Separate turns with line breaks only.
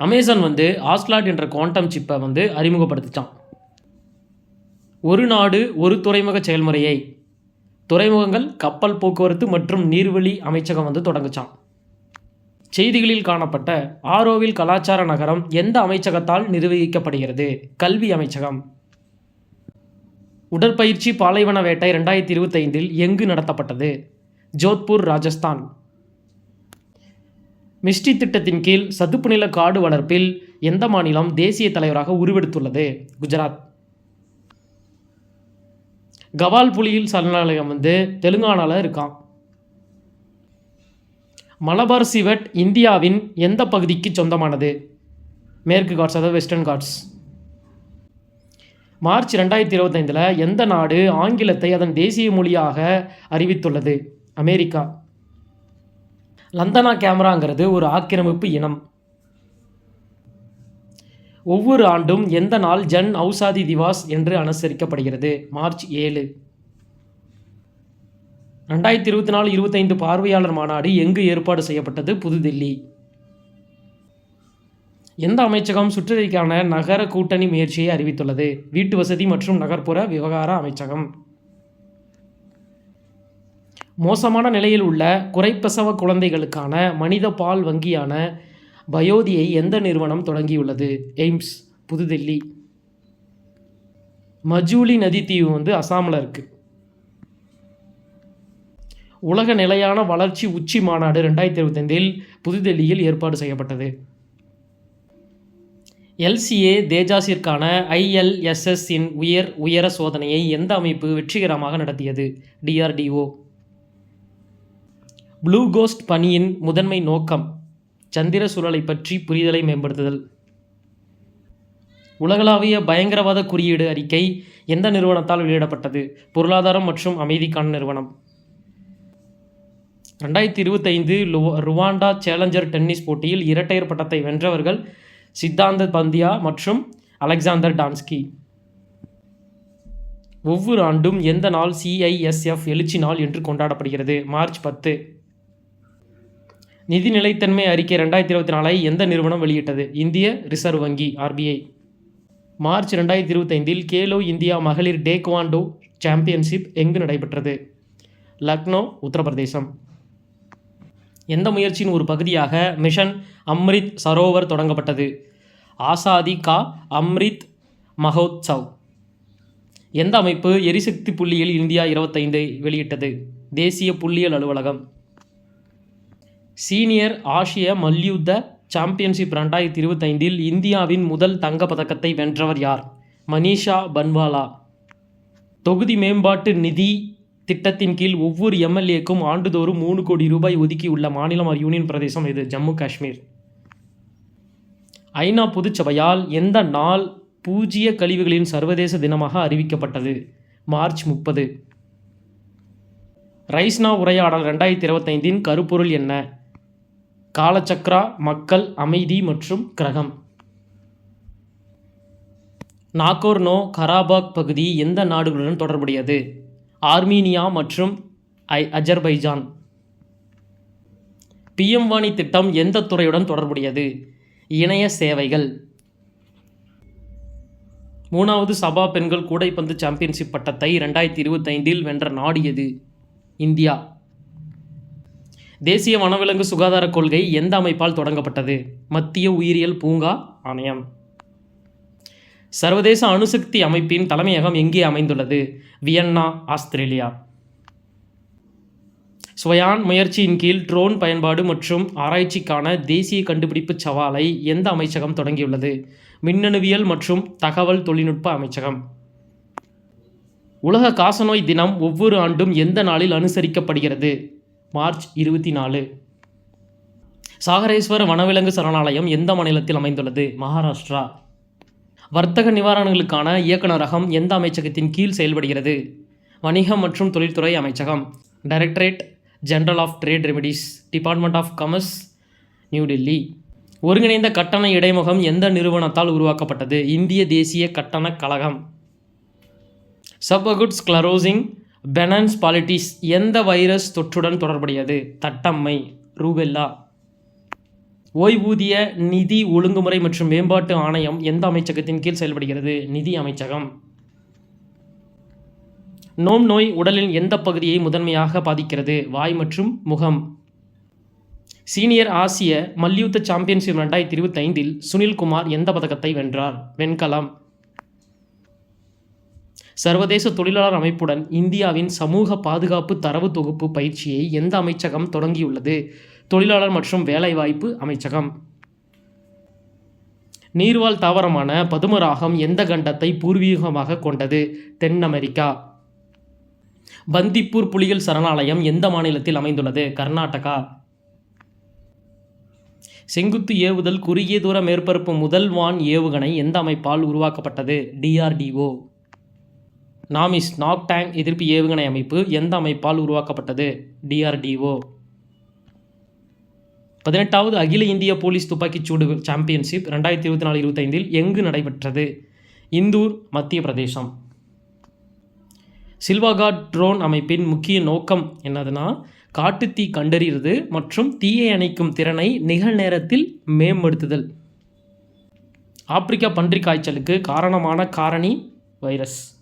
Amazon ஆஸ்லாட் என்ற quantum சிப்பை அறிமுகப்படுத்திச்சான். ஒரு நாடு ஒரு துறைமுக செயல்முறையை துறைமுகங்கள், கப்பல் போக்குவரத்து மற்றும் நீர்வழி அமைச்சகம் தொடங்குச்சான். செய்திகளில் காணப்பட்ட ஆரோவில் கலாச்சார நகரம் எந்த அமைச்சகத்தால் நிர்வகிக்கப்படுகிறது? கல்வி அமைச்சகம். உடற்பயிற்சி பாலைவன வேட்டை 2025 எங்கு நடத்தப்பட்டது? ஜோத்பூர், ராஜஸ்தான். மிஸ்டி திட்டத்தின் கீழ் சதுப்பு நில காடு வளர்ப்பில் எந்த மாநிலம் தேசிய தலைவராக உருவெடுத்துள்ளது? குஜராத். கவால் புலிகள் சரணாலயம் தெலுங்கானாவில் இருக்கான். மலபார் சிவட் இந்தியாவின் எந்த பகுதிக்கு சொந்தமானது? மேற்கு காட்ஸ், அதாவது வெஸ்டர்ன் காட்ஸ். மார்ச் 2025 எந்த நாடு ஆங்கிலத்தை அதன் தேசிய மொழியாக அறிவித்துள்ளது? அமெரிக்கா. லந்தனா கேமராங்கிறது ஒரு ஆக்கிரமிப்பு இனம். ஒவ்வொரு ஆண்டும் எந்த நாள் ஜன் ஔஷாதி திவாஸ் என்று அனுசரிக்கப்படுகிறது? மார்ச் 7. 2024-25 பார்வையாளர் மாநாடு எங்கு ஏற்பாடு செய்யப்பட்டது? புதுதில்லி. எந்த அமைச்சகம் சுற்றுலாக்கான நகர கூட்டணி முயற்சியை அறிவித்துள்ளது? வீட்டு வசதி மற்றும் நகர்ப்புற விவகார அமைச்சகம். மோசமான நிலையில் உள்ள குறைப்பிரசவ குழந்தைகளுக்கான மனித பால் வங்கியான பயோதியை எந்த நிறுவனம் தொடங்கியுள்ளது? எய்ம்ஸ், புதுதில்லி. மஜூலி நதி தீவு அசாமில் இருக்குது. உலக நிலையான வளர்ச்சி உச்சி மாநாடு 2025 புதுதில்லியில் ஏற்பாடு செய்யப்பட்டது. LCA தேஜாஸிற்கான ILSS இன் உயர சோதனையை எந்த அமைப்பு வெற்றிகரமாக நடத்தியது? DRDO. ப்ளூ கோஸ்ட் பணியின் முதன்மை நோக்கம் சந்திர சூழலை பற்றி புரிதலை மேம்படுத்துதல். உலகளாவிய பயங்கரவாத குறியீடு அறிக்கை எந்த நிறுவனத்தால் வெளியிடப்பட்டது? பொருளாதாரம் மற்றும் அமைதிக்கான நிறுவனம். 2025 ருவாண்டா சேலஞ்சர் டென்னிஸ் போட்டியில் இரட்டையர் பட்டத்தை வென்றவர்கள் சித்தாந்த பந்தியா மற்றும் அலெக்சாண்டர் டான்ஸ்கி. ஒவ்வொரு ஆண்டும் எந்த நாள் CISF எழுச்சி நாள் என்று கொண்டாடப்படுகிறது? மார்ச் 10. நிதி நிலைத்தன்மை அறிக்கை 2024 எந்த நிறுவனம் வெளியிட்டது? இந்திய ரிசர்வ் வங்கி, RBI. மார்ச் 2025 கேலோ இந்தியா மகளிர் டேக்வாண்டோ சாம்பியன்ஷிப் எங்கு நடைபெற்றது? லக்னோ, உத்தரப்பிரதேசம். எந்த முயற்சியின் ஒரு பகுதியாக மிஷன் அம்ரித் சரோவர் தொடங்கப்பட்டது? ஆசாதி கா அம்ரித் மஹோத்சவ். எந்த அமைப்பு எரிசக்தி புள்ளியில் இந்தியா 25 வெளியிட்டது? தேசிய புள்ளியியல் அலுவலகம். சீனியர் ஆசிய மல்யுத்த சாம்பியன்ஷிப் 2025 இந்தியாவின் முதல் தங்கப் பதக்கத்தை வென்றவர் யார்? மனிஷா பன்வாலா. தொகுதி மேம்பாட்டு நிதி திட்டத்தின் கீழ் ஒவ்வொரு MLAக்கும் ஆண்டுதோறும் 3 கோடி ரூபாய் ஒதுக்கியுள்ள மாநிலம் யூனியன் பிரதேசம் இது? ஜம்மு காஷ்மீர். ஐநா பொதுச்சபையால் எந்த நாள் பூஜ்ஜிய கழிவுகளின் சர்வதேச தினமாக அறிவிக்கப்பட்டது? மார்ச் 30. ரைஸ்னா உரையாடல் 2025 கருப்பொருள் என்ன? காலச்சக்ரா, மக்கள், அமைதி மற்றும் கிரகம். நாகோர்னோ கராபாக் பகுதி எந்த நாடுகளுடன் தொடர்புடையது? ஆர்மீனியா மற்றும் அஜர்பைஜான். PM வாணி திட்டம் எந்த துறையுடன் தொடர்புடையது? இணைய சேவைகள். 3வது சபா பெண்கள் கூடைப்பந்து சாம்பியன்ஷிப் பட்டத்தை 2025 வென்ற நாடு எது? இந்தியா. தேசிய வனவிலங்கு சுகாதார கொள்கை எந்த அமைப்பால் தொடங்கப்பட்டது? மத்திய உயிரியல் பூங்கா ஆணையம். சர்வதேச அணுசக்தி அமைப்பின் தலைமையகம் எங்கே அமைந்துள்ளது? Vienna, Australia. ஸ்வயான் முயற்சியின் கீழ் ட்ரோன் பயன்பாடு மற்றும் ஆராய்ச்சிக்கான தேசிய கண்டுபிடிப்பு சவாலை எந்த அமைச்சகம் தொடங்கியுள்ளது? மின்னணுவியல் மற்றும் தகவல் தொழில்நுட்ப அமைச்சகம். உலக காசநோய் தினம் ஒவ்வொரு ஆண்டும் எந்த நாளில் அனுசரிக்கப்படுகிறது? மார்ச் 24. சாகரேஸ்வர் வனவிலங்கு சரணாலயம் எந்த மாநிலத்தில் அமைந்துள்ளது? மகாராஷ்டிரா. வர்த்தக நிவாரணங்களுக்கான இயக்குநரகம் எந்த அமைச்சகத்தின் கீழ் செயல்படுகிறது? வணிகம் மற்றும் தொழில்துறை அமைச்சகம். Directorate general of trade remedies, department of commerce, new Delhi. ஒருங்கிணைந்த கட்டண இடைமுகம் எந்த நிறுவனத்தால் உருவாக்கப்பட்டது? இந்திய தேசிய கட்டணக் கழகம். சப்அகுட் ஸ்க்லரோசிங் பெனன்ஸ் பாலிட்டிஸ் எந்த வைரஸ் தொற்றுடன் தொடர்புடையது? தட்டம்மை, ரூபெல்லா. ஓய்வூதிய நிதி ஒழுங்குமுறை மற்றும் மேம்பாட்டு ஆணையம் எந்த அமைச்சகத்தின் கீழ் செயல்படுகிறது? நிதி அமைச்சகம். நோய் உடலின் எந்த பகுதியை முதன்மையாக பாதிக்கிறது? வாய் மற்றும் முகம். சீனியர் ஆசிய மல்யுத்த சாம்பியன்ஷிப் 2025இல் சுனில்குமார் எந்த பதக்கத்தை வென்றார்? வெண்கலம். சர்வதேச தொழிலாளர் அமைப்புடன் இந்தியாவின் சமூக பாதுகாப்பு தரவு தொகுப்பு பயிற்சியை எந்த அமைச்சகம் தொடங்கியுள்ளது? தொழிலாளர் மற்றும் வேலைவாய்ப்பு அமைச்சகம். நீர்வாழ் தாவரமான பதுமராகம் எந்த கண்டத்தை பூர்வீகமாக கொண்டது? தென் அமெரிக்கா. பந்திப்பூர் புலிகள் சரணாலயம் எந்த மாநிலத்தில் அமைந்துள்ளது? கர்நாடகா. செங்குத்து ஏவுதல் குறுகிய தூர மேற்பரப்பு முதல் வான் ஏவுகணை எந்த அமைப்பால் உருவாக்கப்பட்டது? DRDO. நாமிஸ் நாக்டாங் எதிர்ப்பு ஏவுகணை அமைப்பு எந்த அமைப்பால் உருவாக்கப்பட்டது? DRDO. 18வது அகில இந்திய போலீஸ் துப்பாக்கிச்சூடு சாம்பியன்ஷிப் 2024-25இல் எங்கு நடைபெற்றது? இந்தூர், மத்திய பிரதேசம். சில்வாகாட் ட்ரோன் அமைப்பின் முக்கிய நோக்கம் என்னதுன்னா, காட்டுத்தீ கண்டறிவது மற்றும் தீயை அணைக்கும் திறனை நிகழ்நேரத்தில் மேம்படுத்துதல். ஆப்பிரிக்கா பன்றிக் காய்ச்சலுக்கு காரணமான காரணி வைரஸ்.